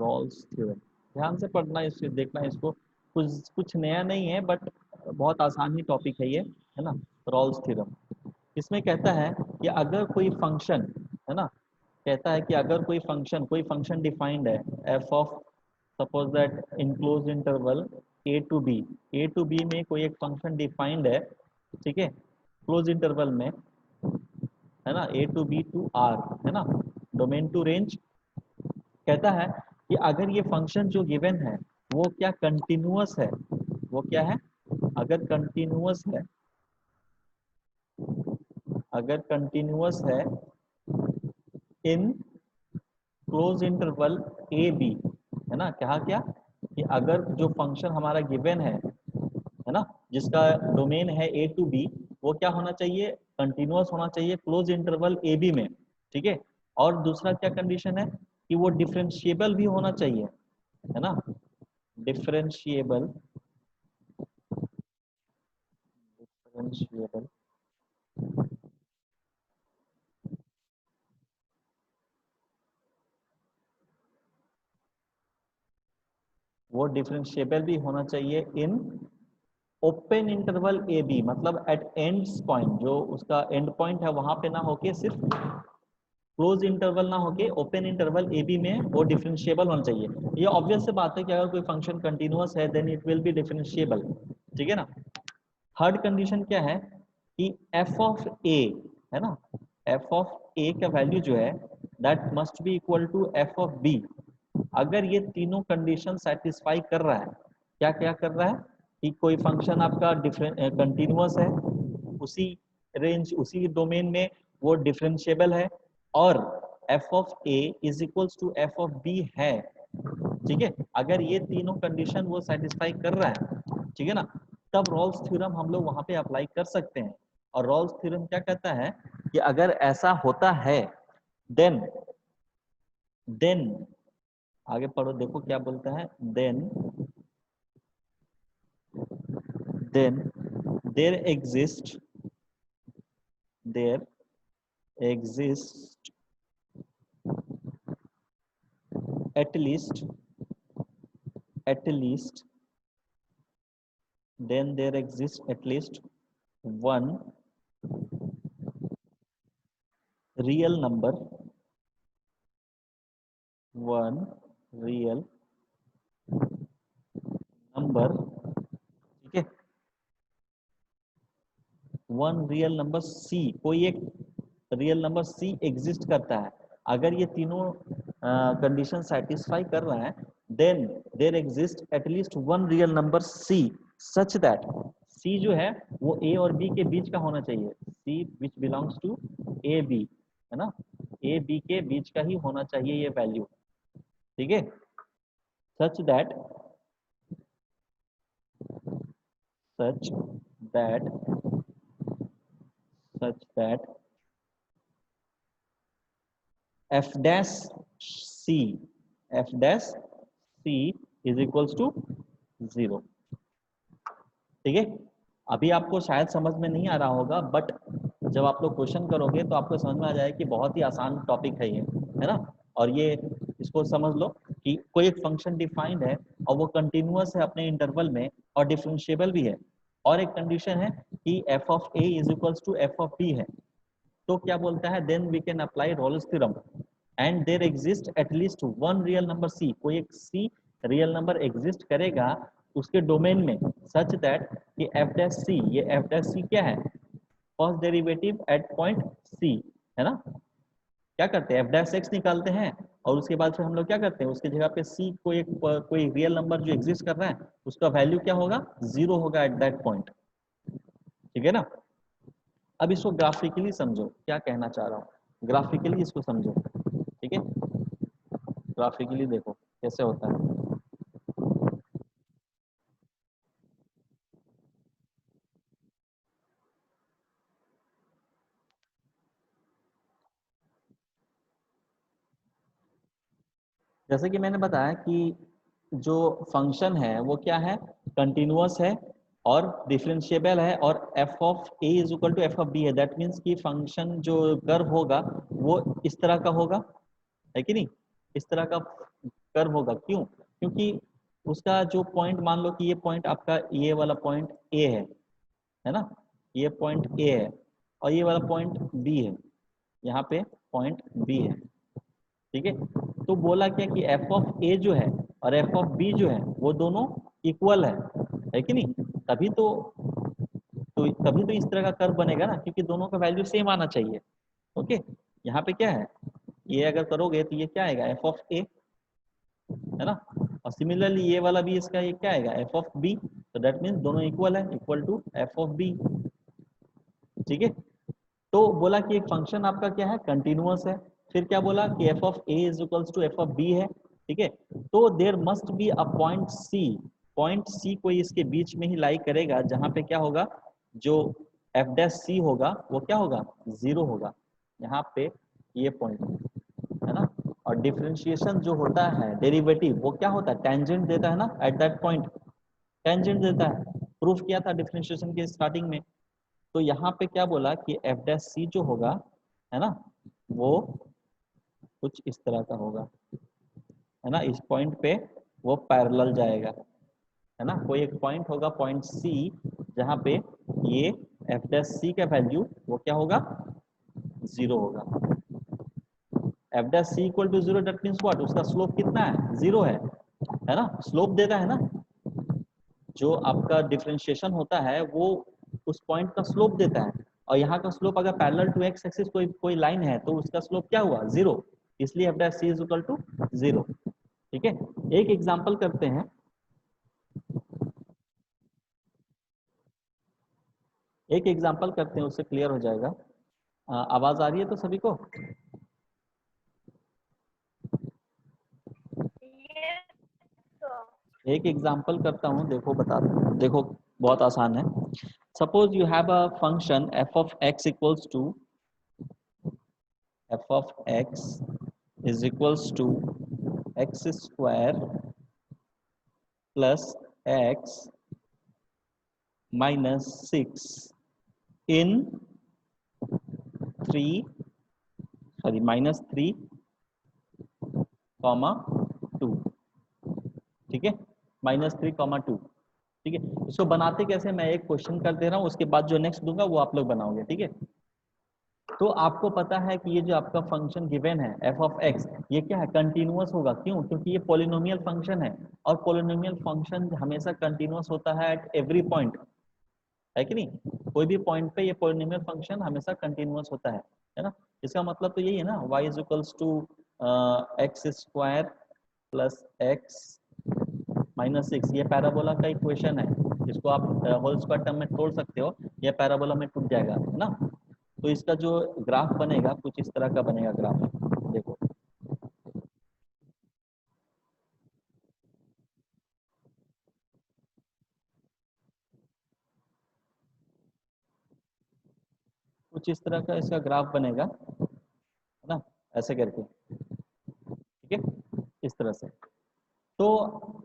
Rawls theorem, ध्यान से पढ़ना, इसे देखना, इसको कुछ कुछ नया नहीं है, बट बहुत आसान ही टॉपिक है ना। रॉल्स थ्योरम इसमें कहता है कि अगर कोई फंक्शन, है ना, कहता है कि अगर कोई फंक्शन डिफाइंड है f of, suppose that in close interval a to b में कोई एक फंक्शन डिफाइंड है, ठीक है, क्लोज इंटरवल में, है ना, ए टू बी टू आर, है ना, डोमेन टू रेंज, कहता है कि अगर ये फंक्शन जो गिवन है वो क्या कंटिन्यूअस है, वो क्या है, अगर कंटिन्यूअस है, अगर कंटिन्यूअस है इन क्लोज इंटरवल ए बी, है ना, कहा क्या कि अगर जो फंक्शन हमारा गिवन है ना, जिसका डोमेन है ए टू बी, वो क्या होना चाहिए, कंटिन्यूअस होना चाहिए क्लोज इंटरवल ए बी में, ठीक है। और दूसरा क्या कंडीशन है कि वो डिफरेंशिएबल भी होना चाहिए, है ना, डिफरेंशिएबल, डिफरेंशिएबल, वो डिफरेंशिएबल भी होना चाहिए in open interval a b, मतलब एट एंड्स पॉइंट, जो उसका एंड पॉइंट है वहां पे ना होके सिर्फ क्लोज इंटरवल ना होके ओपन इंटरवल ए बी में वो डिफरेंशिएबल होना चाहिए। ये ऑब्वियस से बात है कि अगर कोई फंक्शन कंटिन्यूअस है then it will be differentiable, ठीक है ना। थर्ड कंडीशन क्या है कि एफ ऑफ ए, है ना, एफ ऑफ ए का वैल्यू जो है that must be equal to F of b. अगर ये तीनों कंडीशन सेटिस्फाई कर रहा है, क्या क्या कर रहा है कि कोई फंक्शन आपका डिफरेंट कंटिन्यूअस है, उसी रेंज उसी डोमेन में वो डिफरेंशिएबल है, और f of A is equals to F of B है, ठीक है। अगर ये तीनों कंडीशन वो सेटिस्फाई कर रहा है, ठीक है ना, तब रॉल्स थ्योरम हम लोग वहां पे अप्लाई कर सकते हैं। और रॉल्स थ्योरम क्या कहता है कि अगर ऐसा होता है देन देन आगे पढ़ो, देखो क्या बोलता है, then there exist at least then there exists at least one real number, one real number, ठीक है, वन रियल नंबर सी, कोई एक रियल नंबर सी एग्जिस्ट करता है। अगर ये तीनों कंडीशन सेटिस्फाई कर रहा है then there exist at least one real number c such that, c जो है वो ए और बी के बीच का होना चाहिए, c which belongs to a b, है ना, ए बी के बीच का ही होना चाहिए ये वैल्यू, ठीक है, सच that such that such that f dash c f dash c is equals to 0, ठीक है। अभी आपको शायद समझ में नहीं आ रहा होगा, बट जब आप लोग क्वेश्चन करोगे तो आपको समझ में आ जाएगा कि बहुत ही आसान टॉपिक है ये, है ना। और ये इसको समझ लो कि कोई एक फंक्शन डिफाइंड है और वो कंटिन्यूअस है अपने इंटरवल में और डिफरेंशिएबल भी है, और एक कंडीशन है कि F of A is equals to F of B है, तो क्या बोलता है then we can apply Rolle's theorem and there exist at least one real number C, कोई एक सी रियल नंबर एग्जिस्ट करेगा उसके डोमेन में, सच दैट कि एफ डैश सी, ये एफ डैश सी क्या है, first derivative at point c, है ना। क्या करते हैं एफ डैश एक्स निकालते हैं और उसके बाद फिर हम लोग क्या करते हैं उसकी जगह पे सी कोई रियल नंबर जो एग्जिस्ट कर रहा है उसका वैल्यू क्या होगा, 0 होगा एट दैट पॉइंट, ठीक है ना। अब इसको ग्राफिकली समझो, क्या कहना चाह रहा हूँ, ग्राफिकली इसको समझो, ठीक है, ग्राफिकली देखो कैसे होता है। जैसे कि मैंने बताया कि जो फंक्शन है वो क्या है, कंटिन्यूअस है और डिफरेंशिएबल है, और f of A is equal to F of B है, दैट मीन्स कि फंक्शन जो कर्व होगा वो इस तरह का होगा, है कि नहीं, इस तरह का कर्व होगा। क्यों? क्योंकि उसका जो पॉइंट, मान लो कि ये पॉइंट आपका, ये वाला पॉइंट ए है ना, ये पॉइंट ए है और ये वाला पॉइंट बी है, यहाँ पे पॉइंट बी है, ठीक है। तो बोला क्या कि एफ ऑफ ए जो है और एफ ऑफ बी जो है वो दोनों इक्वल है कि नहीं? तभी तो इस तरह का कर्व बनेगा ना, क्योंकि दोनों का वैल्यू सेम आना चाहिए। ओके, यहाँ पे क्या है, ये अगर करोगे तो ये क्या आएगा, एफ ऑफ ए, है ना। और सिमिलरली ये वाला भी इसका ये क्या आएगा, एफ ऑफ बी, तो दैट मीन्स दोनों इक्वल है, equal to F of b, ठीक है। तो बोला कि एक फंक्शन आपका क्या है, कंटिन्यूअस है। फिर क्या बोला कि F of A is equals to F of B है, ठीक है। तो there must be a point c कोई इसके बीच में ही लाई करेगा, जहां पे क्या होगा, जो एफ डैश सी होगा वो क्या होगा, 0 होगा, यहाँ पे ये पॉइंट, है ना। और डिफरेंशिएशन जो होता है, डेरिवेटिव, वो क्या होता है, टेंजेंट देता है ना, एट दैट पॉइंट टेंजेंट देता है। प्रूफ किया था डिफरेंशिएशन के स्टार्टिंग में। तो यहाँ पे क्या बोला कि एफ डैश सी जो होगा, है ना, वो कुछ इस तरह का होगा, है ना। इस पॉइंट पे वो पैरेलल जाएगा, है ना। कोई एक पॉइंट होगा, पॉइंट सी, जहाँ पे ये एफ डैश सी का वैल्यू वो क्या होगा, 0 होगा। F dash c equal to 0, that means what, उसका स्लोप कितना है, 0 है ना। स्लोप देता है ना, जो आपका डिफरेंशिएशन होता है वो उस पॉइंट का स्लोप देता है। और यहाँ का स्लोप अगर पैरेलल टू एक्स एक्सिस कोई कोई लाइन है तो उसका स्लोप क्या हुआ, 0, इसलिए f dash c is equal to 0, ठीक है। एक एग्जांपल करते हैं, उससे क्लियर हो जाएगा। आवाज आ रही है तो सभी को? एक एग्जांपल करता हूँ, देखो बता दो, देखो बहुत आसान है। Suppose you have a function f of x equals to x square plus x minus 6 in 3 -3, ठीक है, -3, 2, ठीक है। इसको बनाते कैसे, मैं एक क्वेश्चन कर दे रहा हूँ, उसके बाद जो नेक्स्ट दूंगा वो आप लोग बनाओगे, ठीक है। तो आपको पता है कि ये जो आपका फंक्शन गिवन है एफ ऑफ एक्स, ये क्या है, कंटिन्यूअस होगा। क्यों? क्योंकि ये पॉलिनोमियल फंक्शन है, और पॉलिनोमियल फंक्शन हमेशा कंटिन्यूअस होता है एट एवरी पॉइंट, है कि नहीं? कोई भी पॉइंट पे ये पॉलिनोमियल फंक्शन हमेशा कंटिन्यूअस होता है ना। इसका मतलब तो यही है ना, y is equals to x square plus x minus 6, ये पैराबोला का इक्वेशन है। इसको आप होल स्क्वायर टर्म में तोड़ सकते हो, ये पैराबोला में टूट जाएगा, है ना। तो इसका जो ग्राफ बनेगा कुछ इस तरह का बनेगा ग्राफ, देखो। कुछ इस तरह का इसका ग्राफ बनेगा, है ना, ऐसे करके, ठीक है, इस तरह से। तो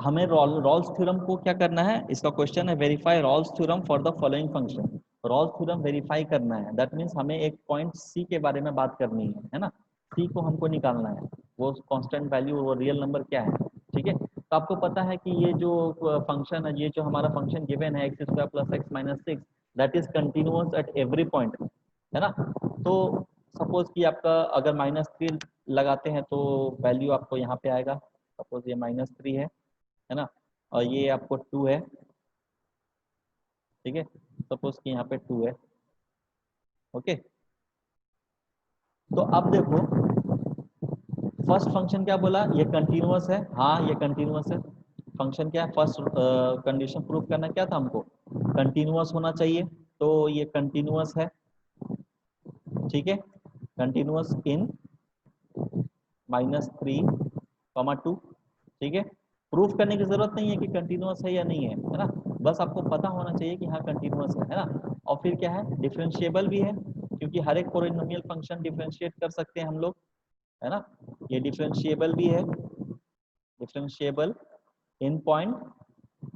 हमें रॉल्स थ्योरम को क्या करना है, इसका क्वेश्चन है, verify Rolle's theorem for the following function. Rolle's theorem verify करना है, दैट मीन्स हमें एक पॉइंट सी के बारे में बात करनी है ना। सी को हमको निकालना है, वो कांस्टेंट वैल्यू, वो रियल नंबर क्या है, ठीक है। तो आपको पता है कि ये जो फंक्शन है, ये जो हमारा फंक्शन गिवन है x square plus x minus 6, that is continuous at every point, है ना। तो सपोज कि आपका अगर -3 लगाते हैं तो वैल्यू आपको यहाँ पे आएगा, सपोज ये -3 है ना, और ये आपको 2 है, ठीक है। सपोज कि यहाँ पे 2 है, ओके। तो अब देखो, फर्स्ट फंक्शन क्या बोला, ये कंटिन्यूअस है, हाँ ये कंटिन्यूअस है। फंक्शन क्या है, फर्स्ट कंडीशन प्रूफ करना क्या था हमको, कंटिन्यूअस होना चाहिए, तो ये कंटिन्यूअस है, ठीक है। कंटिन्यूअस इन -3, 2, ठीक है। प्रूफ करने की जरूरत नहीं है कि कंटिन्यूअस है या नहीं है ना, बस आपको पता होना चाहिए कि हाँ कंटिन्यूअस है ना। और फिर क्या है, डिफरेंशिएबल भी है, क्योंकि हर एक पॉलिनोमियल फंक्शन डिफरेंशिएट कर सकते हैं हम लोग, है ना। ये डिफरेंशिएबल भी है, डिफरेंशिएबल इन पॉइंट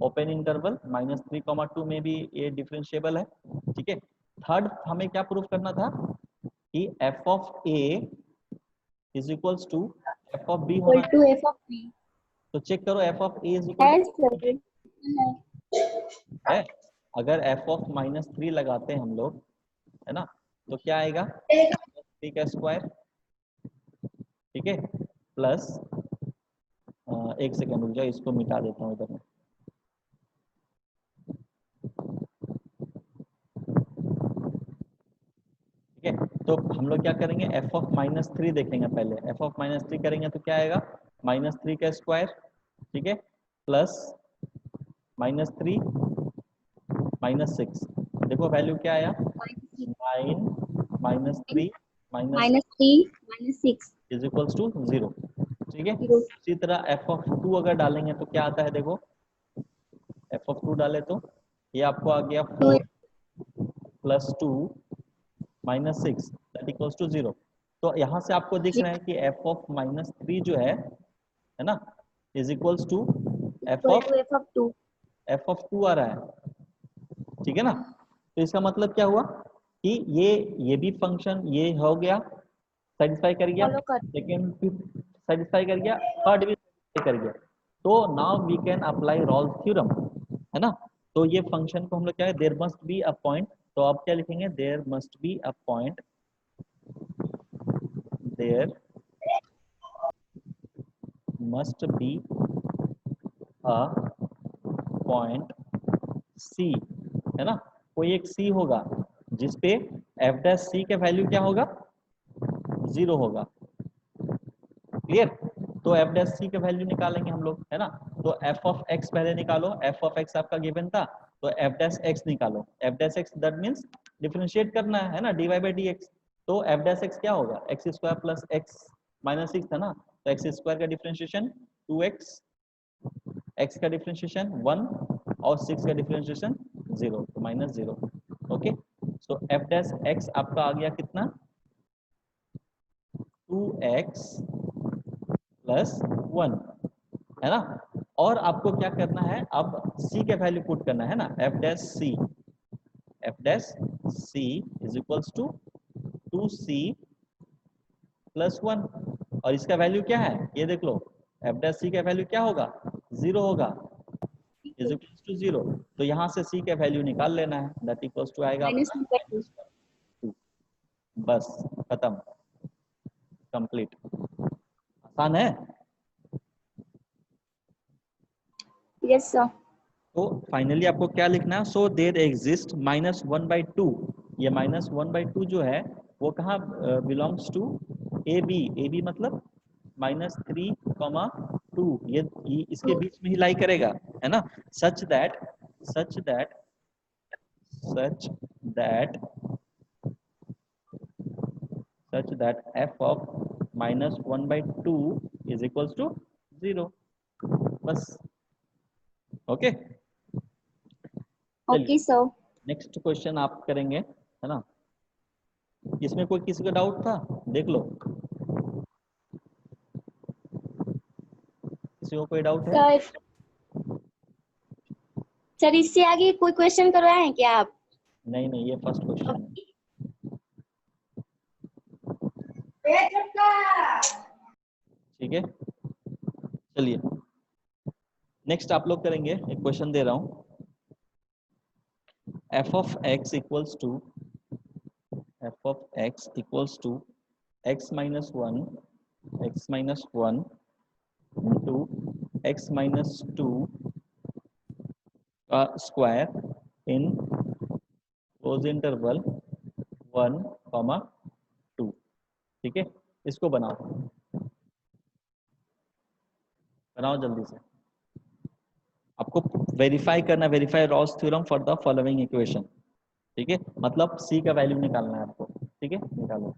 ओपन इंटरवल -3, 2 में भी ये डिफरेंशिएबल है, ठीक है। थर्ड हमें क्या प्रूफ करना था कि F of A is equals to F of b equal होना, टू एफ ऑफ बी। तो चेक करो f of A is equal है। अगर एफ ऑफ -3 लगाते हैं हम लोग, है ना, तो क्या आएगा 3 का स्क्वायर, ठीक है, प्लस एक सेकेंड रुक जाओ, इसको मिटा देता हूँ इधर में। ठीक है, तो हम लोग क्या करेंगे, एफ ऑफ -3 देखेंगे पहले। एफ ऑफ -3 करेंगे तो क्या आएगा, -3 का स्क्वायर, ठीक है, प्लस -3 -6। देखो वैल्यू क्या आया, 9 -3 -6 इज इक्वल्स टू 0। ठीक है, इसी तरह एफ ऑफ 2 अगर डालेंगे तो क्या आता है, देखो एफ ऑफ 2 डाले तो ये आपको आ गया 4 + 2 - 6 दैट इक्वल्स टू 0। तो यहाँ से आपको दिख रहा है कि एफ ऑफ -3 जो है ना, is equals to F of 2 आ रहा है। ठीक है ना, तो इसका मतलब क्या हुआ कि ये भी फंक्शन ये हो गया, सेटिस्फाई कर गया, सेकेंड भी सेटिस्फाई कर गया, थर्ड भी सेटिस्फाई कर गया। तो now we can apply Rolle's theorem, है ना। तो ये फंक्शन को हम लोग क्या है, there must be a point, तो आप क्या लिखेंगे, there must be a point, there must be a point c, है ना, कोई एक सी होगा जिसपे एफ डैश सी के वैल्यू क्या होगा, 0 होगा। क्लियर, तो एफ डैश सी के वैल्यू निकालेंगे हम लोग, है ना। तो एफ ऑफ एक्स पहले निकालो, एफ ऑफ एक्स आपका गिवन था, तो एफ डैश एक्स निकालो। F dash x that means differentiate करना है ना, dy बाई डी एक्स। तो एफ डैश एक्स क्या होगा, एक्स स्क्वायर प्लस एक्स -6 था ना, तो एक्स स्क्वायर का डिफरेंशिएशन 2x, एक्स का डिफरेंशिएशन 1 और 6 का डिफरेंशिएशन 0, तो -0। ओके, सो एफ डैश एक्स आपका आ गया कितना, 2x + 1, है ना। और आपको क्या करना है, अब c के वैल्यू पुट करना है ना, f dash c is equals to 2c + 1, और इसका वैल्यू क्या है, ये देख लो, एफ डैश सी का वैल्यू क्या होगा, 0 होगा, इज इक्वल्स टू 0। तो यहाँ से c का वैल्यू निकाल लेना है, दैट इक्वल्स टू आएगा आपका 2। बस खत्म, कंप्लीट। आसान है। Yes sir. तो फाइनली आपको क्या लिखना है, सो देयर एग्जिस्ट -1/2। ये -1/2 जो है वो कहाँ बिलोंग्स टू ए बी मतलब -3, 2, ये इसके बीच में ही लाई करेगा, है ना। Such that such that such that such that f of -1/2 is equals to 0। बस, okay. Okay sir. Next question आप करेंगे, है ना। इसमें कोई किसी का डाउट था, देख लो, किसी को कोई डाउट है। सर इससे आगे कोई क्वेश्चन करवाए हैं क्या आप? नहीं नहीं, ये फर्स्ट क्वेश्चन है। ठीक है, चलिए नेक्स्ट आप लोग करेंगे, एक क्वेश्चन दे रहा हूं, f of x equals to x - 1 into x - 2 का स्क्वायर इन क्लोज इंटरवल 1, 2। ठीक है, इसको बनाओ जल्दी से। आपको वेरीफाई करना, verify Rolle's theorem for the following equation. ठीक है, मतलब c का वैल्यू निकालना है आपको। ठीक है, निकालो।